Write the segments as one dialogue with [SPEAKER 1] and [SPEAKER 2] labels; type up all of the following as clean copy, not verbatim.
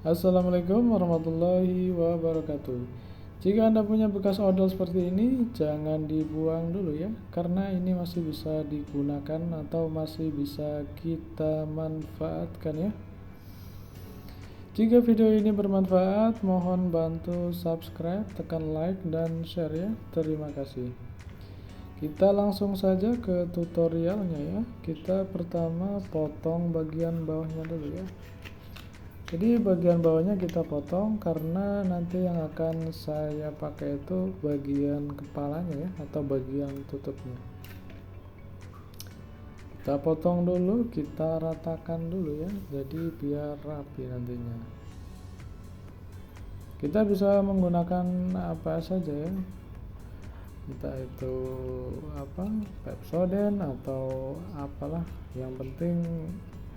[SPEAKER 1] Assalamualaikum warahmatullahi wabarakatuh. Jika Anda punya bekas odol seperti ini, jangan dibuang dulu ya, karena ini masih bisa digunakan atau masih bisa kita manfaatkan ya. Jika video ini bermanfaat, mohon bantu subscribe, tekan like, dan share ya. Terima kasih. Kita langsung saja ke tutorialnya ya. Kita pertama potong bagian bawahnya dulu ya. Jadi bagian bawahnya kita potong karena nanti yang akan saya pakai itu bagian kepalanya ya, atau bagian tutupnya. Kita potong dulu, kita ratakan dulu ya, jadi biar rapi nantinya. Kita bisa menggunakan apa saja ya, entah itu Pepsodent atau apalah, yang penting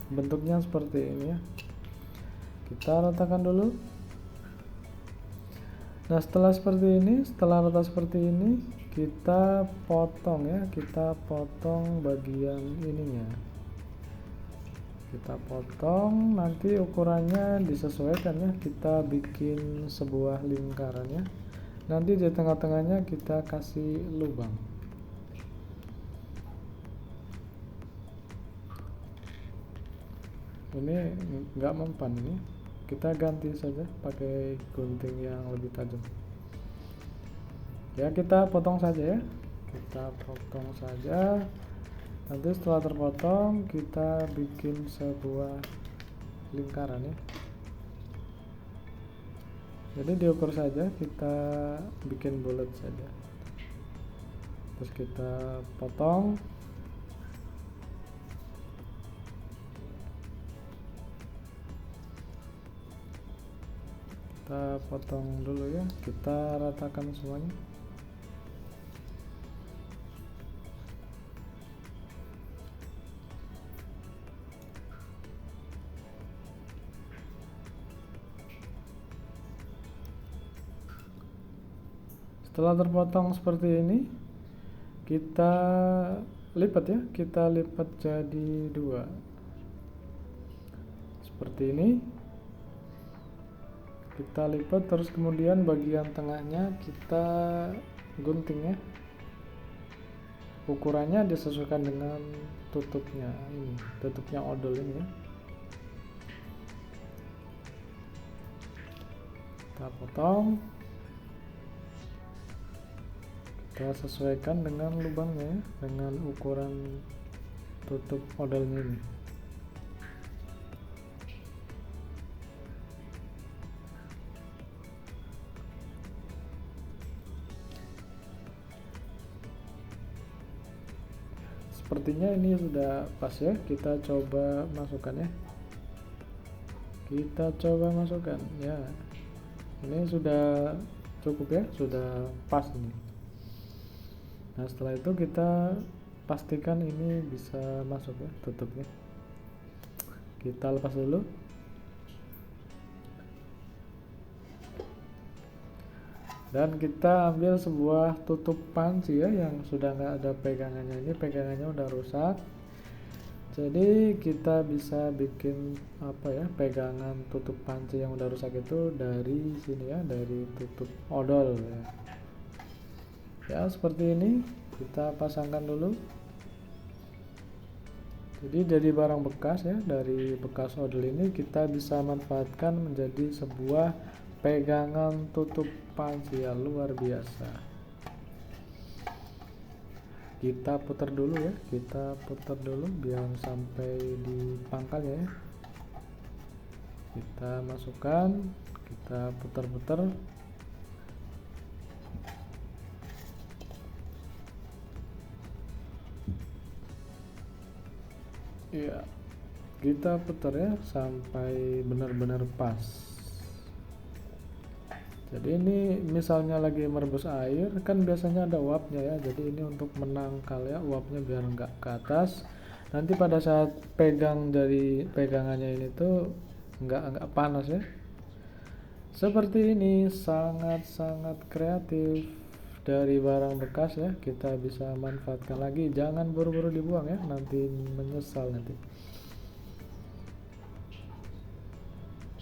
[SPEAKER 1] bentuknya seperti ini ya. Kita ratakan dulu. Nah, setelah rata seperti ini, kita potong ya, kita potong bagian ininya. Kita potong, nanti ukurannya disesuaikan ya. Kita bikin sebuah lingkaran ya. Nanti di tengah-tengahnya kita kasih lubang. Ini nggak mempan ini. Kita ganti saja pakai gunting yang lebih tajam ya. Kita potong saja ya, kita potong saja. Nanti setelah terpotong, kita bikin sebuah lingkaran ya. Jadi diukur saja, kita bikin bulat saja, terus kita potong. Kita potong dulu ya, kita ratakan semuanya. Setelah terpotong seperti ini, kita lipat ya, kita lipat jadi dua seperti ini. Kita lipat, terus kemudian bagian tengahnya kita gunting ya. Ukurannya disesuaikan dengan tutupnya ini, tutupnya odol ini ya. Kita potong, kita sesuaikan dengan lubangnya ya, dengan ukuran tutup odolnya ini. Sepertinya ini sudah pas ya, kita coba masukkan ya. Kita coba masukkan ya. Ini sudah cukup ya, sudah pas ini. Nah, setelah itu kita pastikan ini bisa masuk ya tutupnya. Kita lepas dulu. Dan kita ambil sebuah tutup panci ya, yang sudah nggak ada pegangannya. Ini pegangannya udah rusak, jadi kita bisa bikin pegangan tutup panci yang udah rusak itu dari sini ya, dari tutup odol ya. Ya seperti ini, kita pasangkan dulu. Jadi dari barang bekas ya, dari bekas odol ini kita bisa manfaatkan menjadi sebuah pegangan tutup panci ya, luar biasa. Kita putar dulu ya, kita putar dulu biar sampai di pangkalnya ya. Kita masukkan, kita putar-putar. Ya, kita putar ya sampai benar-benar pas. Jadi ini misalnya lagi merebus air, kan biasanya ada uapnya ya. Jadi ini untuk menangkal ya uapnya biar nggak ke atas. Nanti pada saat pegang dari pegangannya ini tuh nggak panas ya. Seperti ini, sangat-sangat kreatif. Dari barang bekas ya, kita bisa manfaatkan lagi. Jangan buru-buru dibuang ya, nanti menyesal nanti.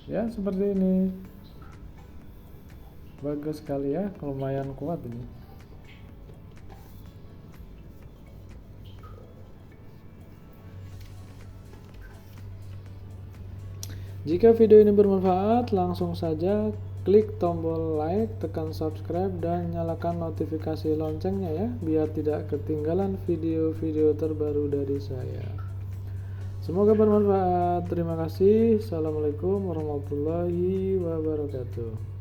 [SPEAKER 1] Ya, seperti ini. Bagus sekali ya, lumayan kuat ini. Jika video ini bermanfaat, langsung saja klik tombol like, tekan subscribe, dan nyalakan notifikasi loncengnya ya, biar tidak ketinggalan video-video terbaru dari saya. Semoga bermanfaat. Terima kasih. Assalamualaikum warahmatullahi wabarakatuh.